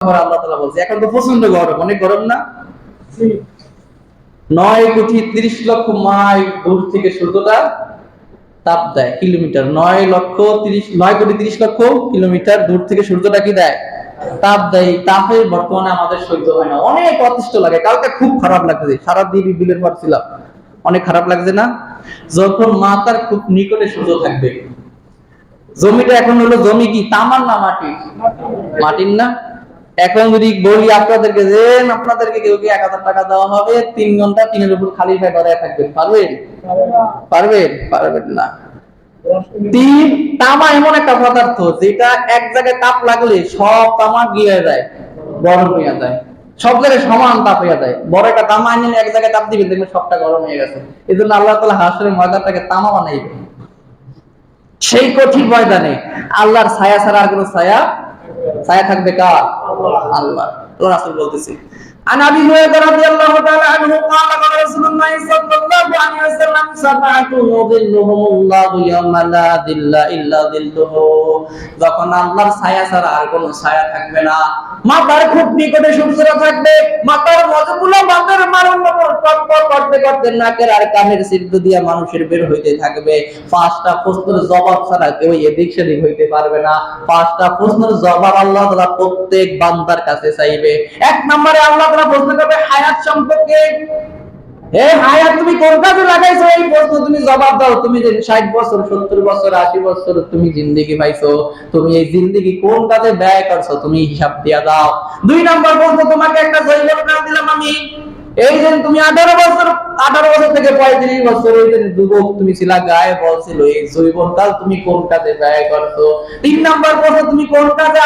আল্লাহ তাআলা বলছে এখন তো প্রচন্ড গরম, অনেক গরম না? 9,30,00,000 মাইল দূর থেকে সূর্যটা তাপ দেয়, কিলোমিটার 9,30,00,000 কিলোমিটার দূর থেকে সূর্যটা কি দেয়? তাপ দেয়। তাপে বর্তমানে আমাদের সহ্য হয় না, অনেক অতিষ্ঠ লাগে। কালকে খুব খারাপ লাগছে, সারাদিন বিলের পর ছিলাম, অনেক খারাপ লাগছে না? যখন মাথার খুব নিকটে সূর্য থাকবে, জমিটা এখন হলো জমি কি তামার না মাটির? মাটির না? এখন যদি বলি আপনাদেরকে যে আপনাদেরকে কেউ কি 1,000 টাকা দেওয়া হবে, 3 ঘন্টা টিনের উপর খালি পায়ে দাঁড়ায় থাকবেন, পারবেন? পারবেন? পারবেন না। তামা এমন একটা পদার্থ যেটা এক জায়গায় তাপ লাগলে সব তামা গিয়ে যায়, গরম হয়ে যায়, সব জায়গায় সমান তাপ হয়ে যায়। বড় একটা তামা এনে এক জায়গায় তাপ দিবেন, দেখবেন সবটা গরম হয়ে গেছে। এই জন্য আল্লাহ তাআলা হাশরের ময়দানটাকে তামা বানাইবেন। সেই কঠিন ময়দানে আল্লাহর ছায়া ছাড়া আর কোনো ছায়া থাকবে কার? আল্লাহ। আল্লাহ রাসূল বলতেছে, عن ابي هريره رضي الله تعالى عنه قال قال رسول الله صلى الله عليه وسلم سبعه يظلهم الله يوم لا ظل الا ظله। যখন আল্লাহর ছায়া ছাড়া আর কোনো ছায়া থাকবে না, মাথার খুব নিকটে সূর্যটা থাকবে, মাথার মজগুলো মাথার মারণ টকটক করতে করতে নাকের আর কানের ছিদ্র দিয়ে মানুষের বের হইতে থাকবে। 5টা প্রশ্নের জবাব ছাড়া কেউ এদিক সেদিক হইতে পারবে না। 5টা প্রশ্নের জবাব আল্লাহ তাআলা প্রত্যেক বান্দার কাছে চাইবে। এক নম্বরে আল্লাহ তাআলা প্রশ্ন করবে হায়াত সম্পর্কে। এই হায়াত তুমি কোন কাজে লাগাইছো, এই প্রশ্ন তুমি জবাব দাও। তুমি যে 60 বছর 70 বছর 80 বছর তুমি জিন্দেগি পাইছো, তুমি এই জিন্দেগি কোন কাজে ব্যয় করছো, তুমি হিসাব দিয়া দাও। 2 নম্বর প্রশ্ন, তোমাকে একটা জৈবন দিলাম আমি, এই যে তুমি 18 বছর থেকে 35 বছর এই যে যুবক তুমি ছিলা, গায়ে বল ছিল, এই জৈবনকাল তুমি কোন কাজে ব্যয় করছো। 3 নম্বর প্রশ্ন, তুমি কোন কাজে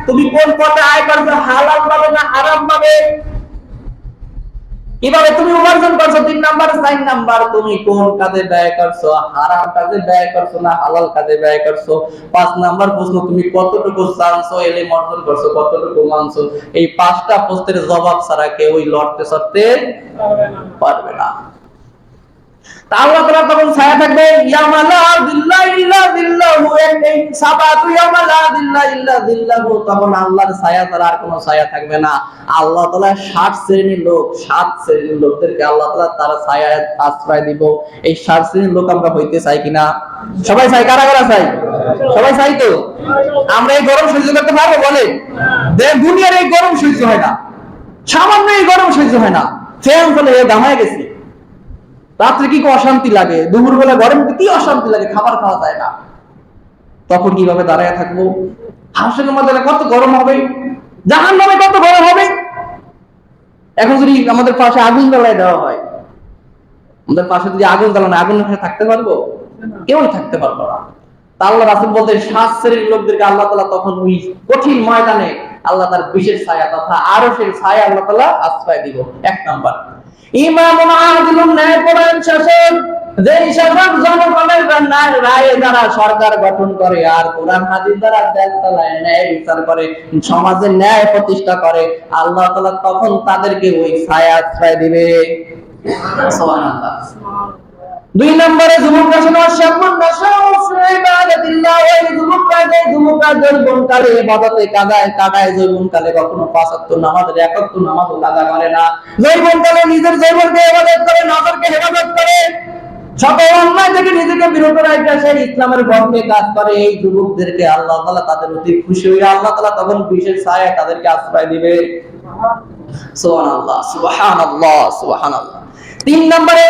তুমি কোন পথে আয় করছো, হালাল ভাবে না হারাম ভাবে, কিভাবে তুমি উপার্জন করছো। 3 নাম্বার। 4 নাম্বার, তুমি কোন কাজে ব্যয় করছো, হারাম কাজে ব্যয় করছো না হালাল কাজে ব্যয় করছো। 5 নাম্বার প্রশ্ন, তুমি কতটুকু জানছো, ইলম অর্জন করছো, কতটুকু মানছো। এই 5টা প্রশ্নের জবাব ছাড়া কেউ লড়তে সরতে পারবে না। আল্লাহ তাআলা তখন ছায়া থাকবে, ইয়ামা লা যিল্লা ইল্লা যিল্লাহু, এই সাবাতু ইয়ামা লা যিল্লা ইল্লা যিল্লাহু। তখন আল্লাহর ছায়া ছাড়া আর কোনো ছায়া থাকবে না। আল্লাহ তাআলা 7 শ্রেণীর লোক, 7 শ্রেণীর লোকদেরকে আল্লাহ তাআলা তার ছায়ায় আশ্রয় দিব। এই 7 শ্রেণীর লোক আমরা হইতে চাই কিনা? সবাই চাই? কারা কারা চাই? সবাই চাই তো? আমরা এই গরম সহ্য করতে পারবো? বলেন। দুনিয়ার এই গরম সহ্য হয় না, সামান্য এই গরম সহ্য হয় না, ফ্যান ফলে ঘামায় গেছি। রাত্রে কি অশান্তি লাগে, দুপুর বেলা গরম কি অশান্তি লাগে, খাবার খাওয়া যায় না। তখন কিভাবে দাঁড়ায় থাকবো? হাসরের ময়দানে কত গরম হবে, জাহান্নামে কত গরম হবে। এখন যদি আমাদের পাশে আগুন জ্বালায় দেওয়া হয়, আমাদের পাশে যদি আগুন জ্বালানো, আগুনের কাছে থাকতে পারবো? কেউই থাকতে পারবো না। আল্লাহ রাসূল বলতে 7 শ্রেণীর লোকদেরকে আল্লাহ তাআলা তখন ওই কঠিন ময়দানে আল্লাহ তার বিশেষ ছায়া তথা আরশের ছায়া আল্লাহ তাআলা আশ্রয় দিব। 1 নাম্বার, ইমামুন আদিলুন, ন্যায়পরায়ণ শাসক, যেই শাসক জনগণের রায়ে দ্বারা সরকার গঠন করে আর কোরআন হাদিস দ্বারা দেশ চালায়, ন্যায় বিচার করে, সমাজে ন্যায় প্রতিষ্ঠা করে, আল্লাহ তাআলা তখন তাদেরকে ওই ছায়া আশ্রয় দিবে। সুবহানাল্লাহ। 2 নম্বরে যুবকরা শোনো, শাবুন নাশাউ ফি ইবাদাতিল্লাহ, ওই যুবকরা যে যুবকরা যৌবনকালে ইবাদতে কাদায় যৌবনকালে কখনো 5 ওয়াক্ত নামাজের 1 ওয়াক্ত নামাজও কাদা করে না, যৌবনকালে নিজের যৌবনকে ইবাদত করে, নজরকে হেফাজত করে, সকল অন্যায় থেকে নিজেকে বিরত রাখে, সেই ইসলামের পক্ষে কাজ করে, এই যুবকদেরকে আল্লাহ তাআলা তাদের অতি খুশি হয়ে আল্লাহ তাআলা তখন বিশেষ ছায়া তাদেরকে আশ্রয় দিবে। সুবহানাল্লাহ, সুবহানাল্লাহ, সুবহানাল্লাহ। 3 নম্বরে,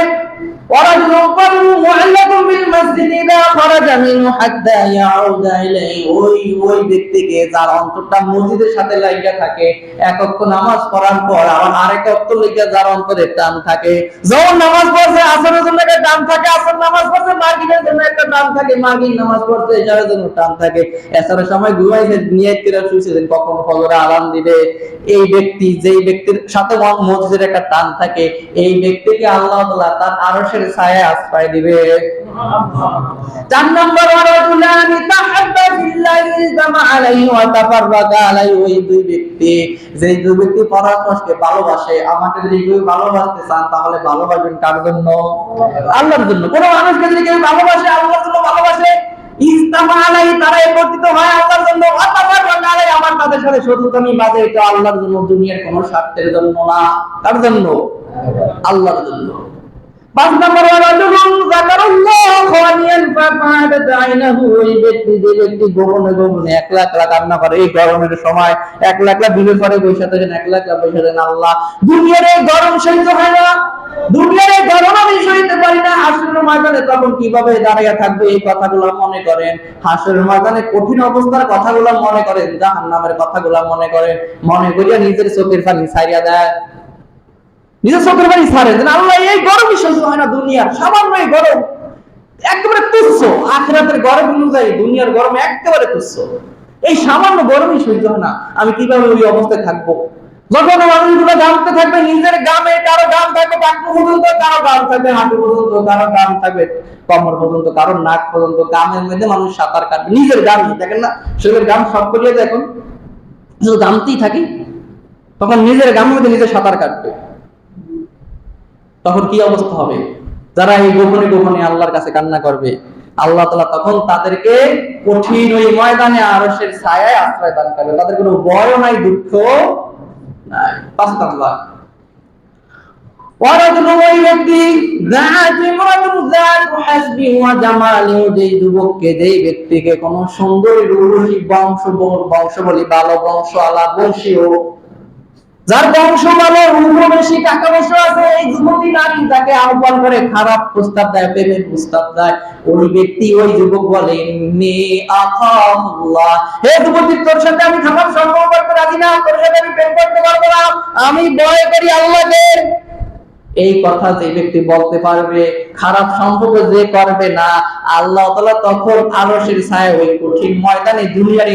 ورجل قلبه معلق بالمسجد إذا خرج منه حتى يعود إليه, ওই ব্যক্তিকে যার অন্তরটা মসজিদের সাথে লাগিয়া থাকে, 1 ওয়াক্ত নামাজ পড়ার পর আবার আরেক ওয়াক্ত লাগিয়া যার অন্তরে টান থাকে, যখন নামাজ পড়ছে আসরের জন্য একটা টান থাকে, আসর নামাজ পড়ছে মাগরিবের জন্য একটা টান থাকে, মাগরিব নামাজ পড়ছে ইশারের জন্য টান থাকে, এছাড়া সময় ঘুমাইছে, নিয়ত করে শুয়েছেন কখন ফজরের আযান দিবে, এই ব্যক্তি যেই ব্যক্তির সাথে মসজিদের একটা টান থাকে, এই ব্যক্তিকে আল্লাহ তাআলা তার আরশের ছায়া আশ্রয় দিবে। 4 নম্বর, ওয়ারাজুলানি তাহাব্বা বিল্লাহি জামা আলাইহি ওয়া তাফাররাকা আলাইহি, ওই 2 ব্যক্তি, যেই 2 ব্যক্তি পরস্পরকে ভালোবাসে। আমাকে যদি কেউ ভালোবাসতে চান তাহলে ভালোবাসবেন কার জন্য? আল্লাহর জন্য। কোন মানুষকে যদি কেউ ভালোবাসে, আল্লাহর জন্য ভালোবাসে, ইস্তামা আলাই, তারা একত্রিত হয় আল্লাহর জন্য, ওয়াতাফাররাকা আলাই, আবার তাদের সাথে শত্রুতামি বাঁধে, এটা আল্লাহর জন্য, দুনিয়ার কোনো স্বার্থের জন্য না। কার জন্য? আল্লাহর জন্য। 5 নম্বর, রাজুলুন যাকারাল্লাহ খালিয়ান ফাফাদাত আইনাহু, ওই ব্যক্তি, যে ব্যক্তি গোপনে গোপনে একলা একলা কান্না করে, এই গরমের সময় একলা একলা বিলের পরে বসে থাকেন, একলা একলা বসে থাকেন, আল্লাহ দুনিয়ার এই গরম সহ্য হয় না, দুনিয়ার এই গরম আমি সইতে পারি না, হাসরের ময়দানে তখন কিভাবে দাঁড়িয়ে থাকবে, এই কথাগুলো মনে করেন। হাসরের ময়দানে কঠিন অবস্থার কথাগুলো মনে করেন, জাহান্নামের কথাগুলো মনে করেন, মনে করিয়া নিজের চোখের পানি ছাইড়া দেয়, নিজের চোখের পানি ছাড়ে দেন। আল্লাহ এই গরমই সহ্য হয় না, দুনিয়ার সামান্য এই গরম একেবারে তুচ্ছ, আখিরাতের গরম অনুযায়ী দুনিয়ার গরম একেবারে তুচ্ছ, এই সামান্য গরমই সহ্য হয় না, আমি কিভাবে ওই অবস্থায় থাকবো? যখন মানুষগুলো গামতে থাকবে, নিজের গামে, কারো গাম থাকবে টাকু পর্যন্ত, কারো গাম থাকবে হাঁটু পর্যন্ত, কারো গাম থাকবে কমর পর্যন্ত, কারো নাক পর্যন্ত, গামের মধ্যে মানুষ সাঁতার কাটবে, নিজের গাম, দেখেন না শরীরের গাম সব করিয়ে দেয়, এখন শুধু গামতেই থাকি, তখন নিজের গামের মধ্যে নিজে সাঁতার কাটবে, তখন কি অবস্থা হবে? যারা এই গোপনে গোপনে আল্লাহর কাছে কান্না করবে, আল্লাহ তাআলা তখন তাদেরকে কঠিন ওই ময়দানে আরশের ছায়ায় আশ্রয় দান করবে, তাদের কোনো ভয় নাই, দুঃখ নাই। 5 নাম্বার, ওয়ারাজুলুন, ওই ব্যক্তি, যাআত ইমরাতুন যাতু হাসবি ওয়া জামালি, যেই যুবককে, যেই ব্যক্তিকে কোন সুন্দরী রূপসী বংশ বলি, ভালো বংশ আলা বংশীয়, যার বংশ ভালো, রূপ বেশি, টাকা পয়সা আছে, এই যুবতী নারী যাকে আহ্বান করে, খারাপ প্রস্তাব দেয়, প্রেমের প্রস্তাব দেয়, ওই ব্যক্তি, ওই যুবক বলে, ইন্নী আখাফুল্লাহ, হে যুবতী, তোর সাথে আমি খারাপ সম্পর্ক করতে রাজি না, তোর সাথে আমি প্রেম করতে পারবো না, আমি ভয় করি আল্লাহকে। এই কথা যে ব্যক্তি বলতে পারবে, খারাপ সম্পর্ক যে করবে না, আল্লাহ তাআলা তখন আরশের ছায়ায় ওই কঠিন ময়দানে, দুনিয়ার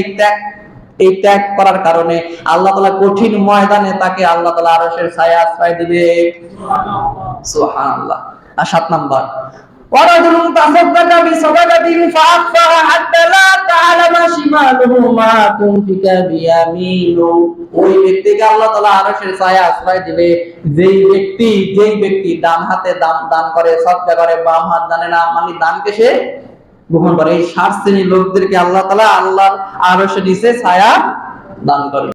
এই ত্যাগ করার কারণে আল্লাহ তাআলা কঠিন ময়দানে তাকে আল্লাহ তাআলা আরশের ছায়া আশ্রয় দিবে, সুবহানাল্লাহ। আর 7 নাম্বার, ওয়ারাজুলুন তাসাদদাকা বিসাদাকাতিন ফাআখফাহা হাত্তা লা তা'লামা শিমালুহু মা তুনফিকা বিয়ামিনু, ওই ব্যক্তিকে আল্লাহ তাআলা আরশের ছায়া আশ্রয় দিবে, যেই ব্যক্তি ডান হাতে দান করে, সদকা করে, বাম হাত জানে না, মানে দানকে সে গোপন করে, এই 7 শ্রেণীর লোকদেরকে আল্লাহ তাআলা আল্লাহর আরশের নিচে ছায়া দান করে।